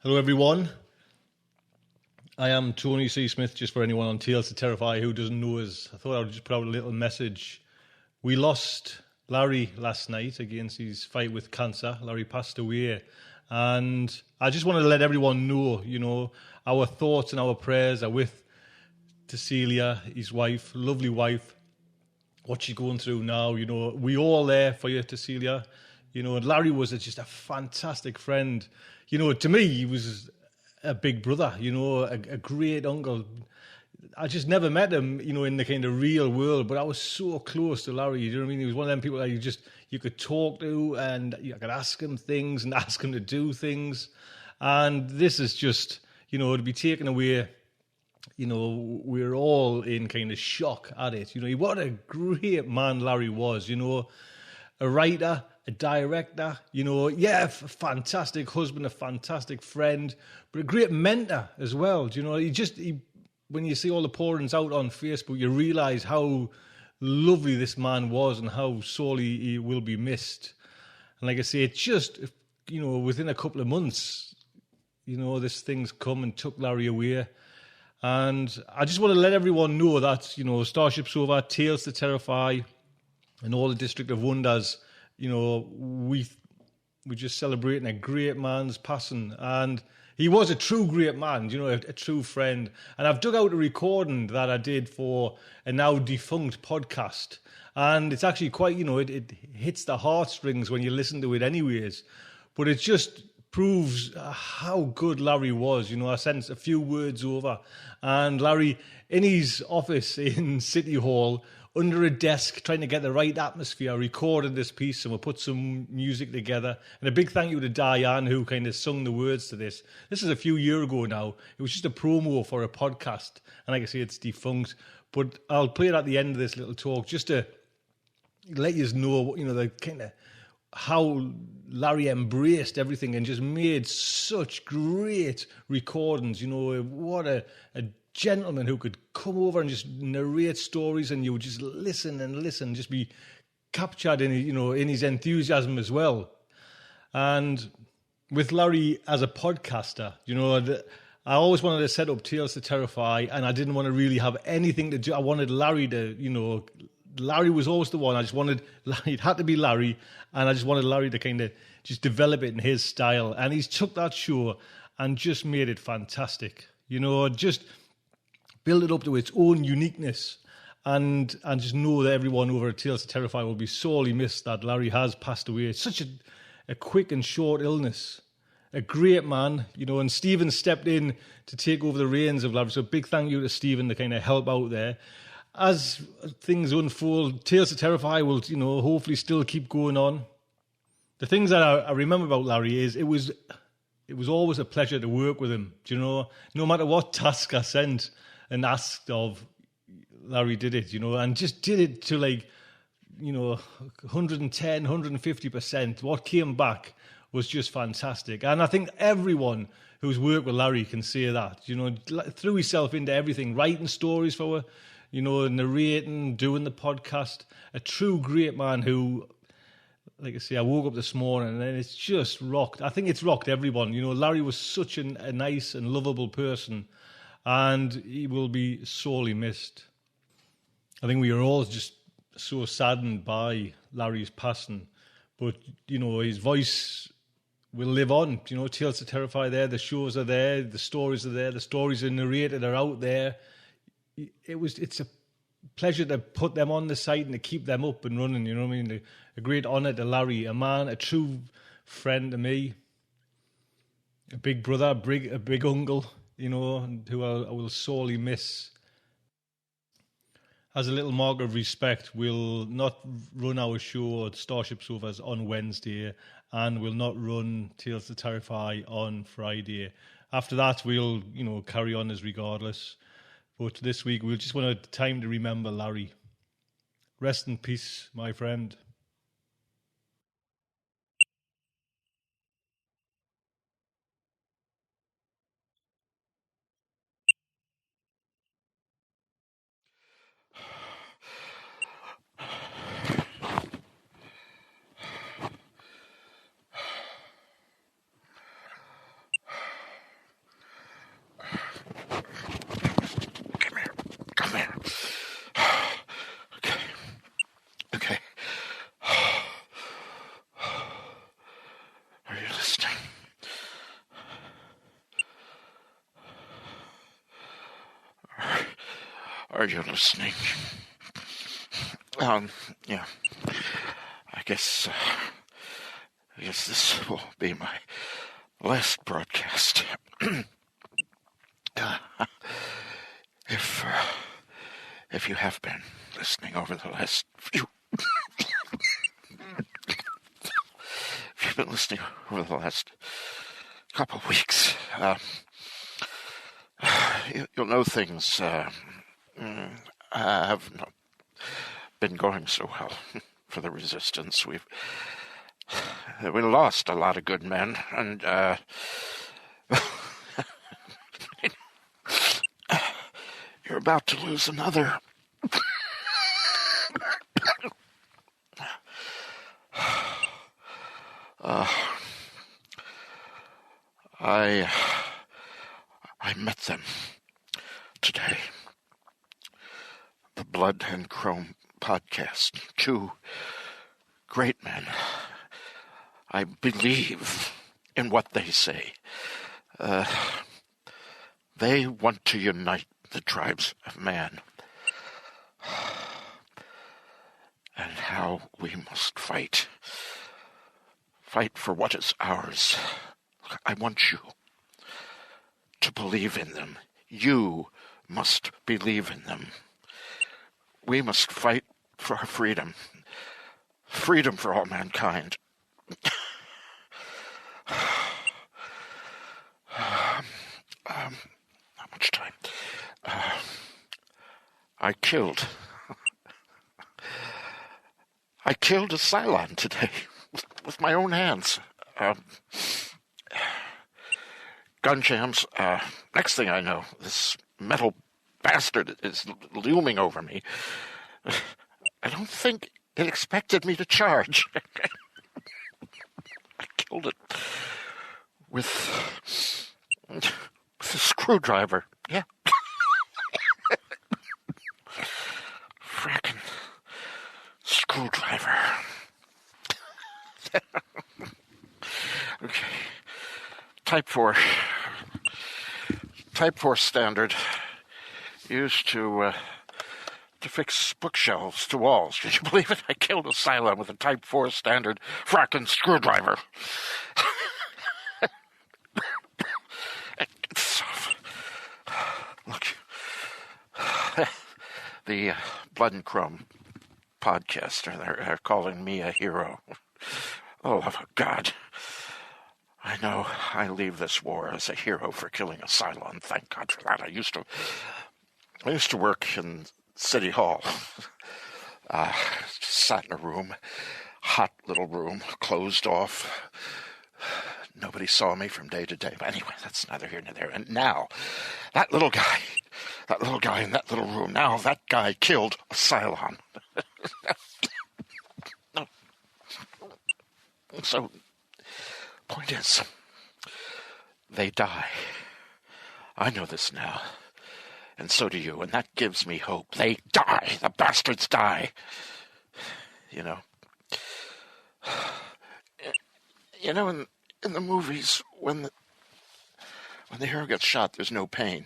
Hello, everyone. I am Tony C. Smith, just for anyone on Tales to Terrify who doesn't know us. I thought I would just put out a little message. We lost Larry last night against his fight with cancer. Larry passed away. And I just wanted to let everyone know, our thoughts and our prayers are with Cecilia, his wife, lovely wife, what she's going through now. We all there for you, Cecilia. And Larry was just a fantastic friend. To me, he was a big brother, a great uncle. I just never met him, in the kind of real world, but I was so close to Larry. You know what I mean? He was one of them people that you could talk to, and you could ask him things and ask him to do things. And this is just, to be taken away, we're all in kind of shock at it. What a great man Larry was, a writer, a director, a fantastic husband, a fantastic friend, but a great mentor as well. When you see all the pourings out on Facebook, you realise how lovely this man was and how sorely he will be missed. And like I say, it just, within a couple of months, this thing's come and took Larry away. And I just want to let everyone know that, Starship Sofa, Tales to Terrify, and all the District of Wonders, we're just celebrating a great man's passing. And he was a true great man, a true friend. And I've dug out a recording that I did for a now defunct podcast. And it's actually quite, it hits the heartstrings when you listen to it anyways. But it just proves how good Larry was. I sent a few words over. And Larry, in his office in City Hall, under a desk, trying to get the right atmosphere, recorded this piece, and we'll put some music together. And a big thank you to Diane, who kind of sung the words to this. This is a few years ago now. It was just a promo for a podcast. And like I say, it's defunct. But I'll play it at the end of this little talk, just to let you know, the kind of how Larry embraced everything and just made such great recordings. What a gentleman who could come over and just narrate stories, and you would just listen and listen, just be captured in, in his enthusiasm as well. And with Larry as a podcaster, I always wanted to set up Tales to Terrify, and I didn't want to really have anything to do. I wanted Larry to, Larry was always the one. It had to be Larry, and I just wanted Larry to kind of just develop it in his style. And he's took that show and just made it fantastic. Just build it up to its own uniqueness, and just know that everyone over at Tales to Terrify will be sorely missed that Larry has passed away. It's such a quick and short illness. A great man, and Stephen stepped in to take over the reins of Larry. So big thank you to Stephen to kind of help out there. As things unfold, Tales to Terrify will, hopefully still keep going on. The things that I remember about Larry is it was always a pleasure to work with him. No matter what task I sent and asked of, Larry did it, and just did it to 110, 150%. What came back was just fantastic. And I think everyone who's worked with Larry can say that, threw himself into everything, writing stories for her, narrating, doing the podcast. A true great man who, like I say, I woke up this morning and it's just rocked. I think it's rocked everyone. Larry was such a nice and lovable person, and he will be sorely missed. I think we are all just so saddened by Larry's passing, but, his voice will live on. Tales to Terrify there, the shows are there, the stories are there, the stories are narrated, are out there. It's a pleasure to put them on the site and to keep them up and running, what I mean? A great honour to Larry, a man, a true friend to me, a big brother, a big uncle, who I will sorely miss. As a little mark of respect, we'll not run our show at Starship Sofas on Wednesday, and we'll not run Tales to Terrify on Friday. After that, we'll, carry on as regardless. But this week, we'll just want a time to remember Larry. Rest in peace, my friend. Are you listening? Yeah. I guess this will be my last broadcast. If you have been listening over the last few, if you've been listening over the last couple of weeks, you'll know things have not been going so well for the resistance. We lost a lot of good men, and you're about to lose another. I met them today. The Blood and Chrome podcast. Two great men. I believe in what they say. They want to unite the tribes of man. And how we must fight. Fight for what is ours. I want you to believe in them. You must believe in them. We must fight for our freedom. Freedom for all mankind. Not much time. I killed a Cylon today with my own hands. Gun jams. Next thing I know, this metal bastard is looming over me. I don't think it expected me to charge. I killed it with a screwdriver. Yeah. Fracking screwdriver. Okay. Type 4 standard used to fix bookshelves to walls. Can you believe it? I killed a Cylon with a Type 4 standard fracking screwdriver. Look, the Blood and Chrome podcast are calling me a hero. Oh, God. I know I leave this war as a hero for killing a Cylon. Thank God for that. I used to work in City Hall. Just sat in a room, hot little room, closed off. Nobody saw me from day to day. But anyway, that's neither here nor there. And now, that little guy in that little room, now that guy killed a Cylon. No. So, point is, they die. I know this now. And so do you, and that gives me hope. They die. The bastards die. You know, in the movies, when the hero gets shot, there's no pain.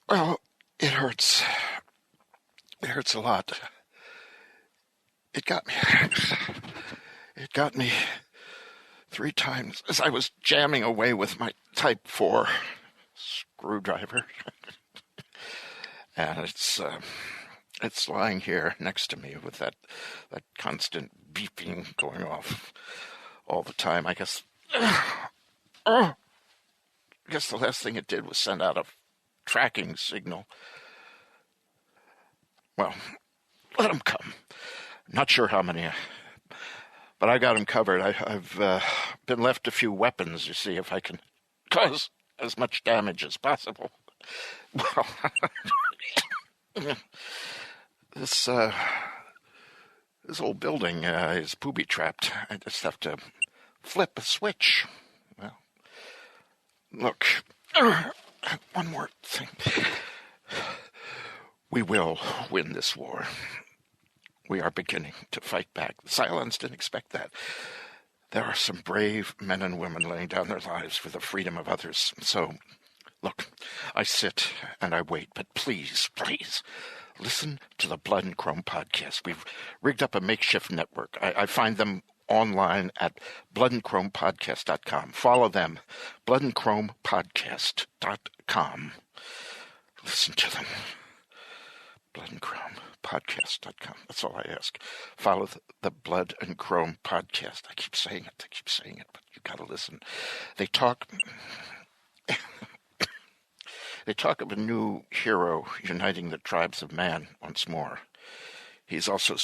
Well, it hurts. It hurts a lot. It got me 3 times as I was jamming away with my Type 4 screwdriver. And it's lying here next to me with that constant beeping going off all the time. I guess the last thing it did was send out a tracking signal. Well, let them come. Not sure how many, but I got them covered. I've been left a few weapons, you see, if I can cause as much damage as possible. Well, this old building is booby-trapped. I just have to flip a switch. Well, look, one more thing. We will win this war. We are beginning to fight back. The Cylons didn't expect that. There are some brave men and women laying down their lives for the freedom of others. So, look, I sit and I wait, but please, listen to the Blood and Chrome podcast. We've rigged up a makeshift network. I find them online at bloodandchromepodcast.com. Follow them, bloodandchromepodcast.com. Listen to them. bloodandchromepodcast.com. That's all I ask. Follow the Blood and Chrome podcast. I keep saying it, but you got to listen. They talk of a new hero uniting the tribes of man once more. He's also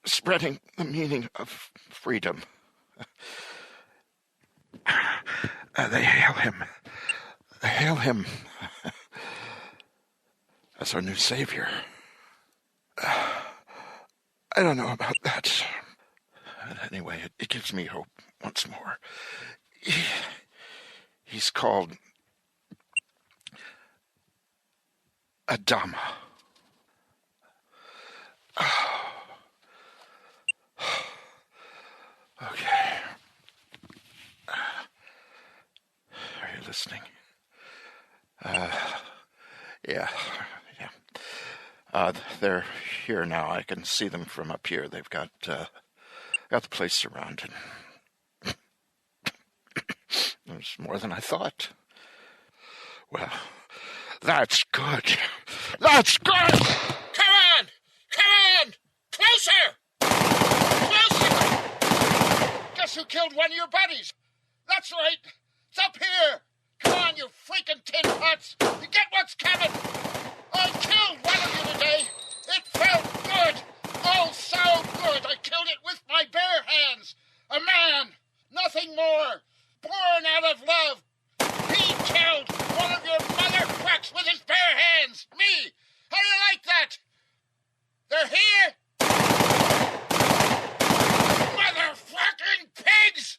spreading the meaning of freedom. They hail him as our new savior. I don't know about that. Anyway, it gives me hope once more. He's called Adama. Okay. Are you listening? Yeah. They're here now. I can see them from up here. They've got the place surrounded. There's more than I thought. Well, that's good. That's good! Come on! Closer! Guess who killed one of your buddies? That's right. It's up here. Come on, you freaking tin pots. You get what's coming. I killed one of you today. It felt good. Oh, so good. I killed it with my bare hands. A man. Nothing more. Born out of love. He killed one of your motherfucks with his bare hands. Me. How do you like that? They're here. Motherfucking pigs!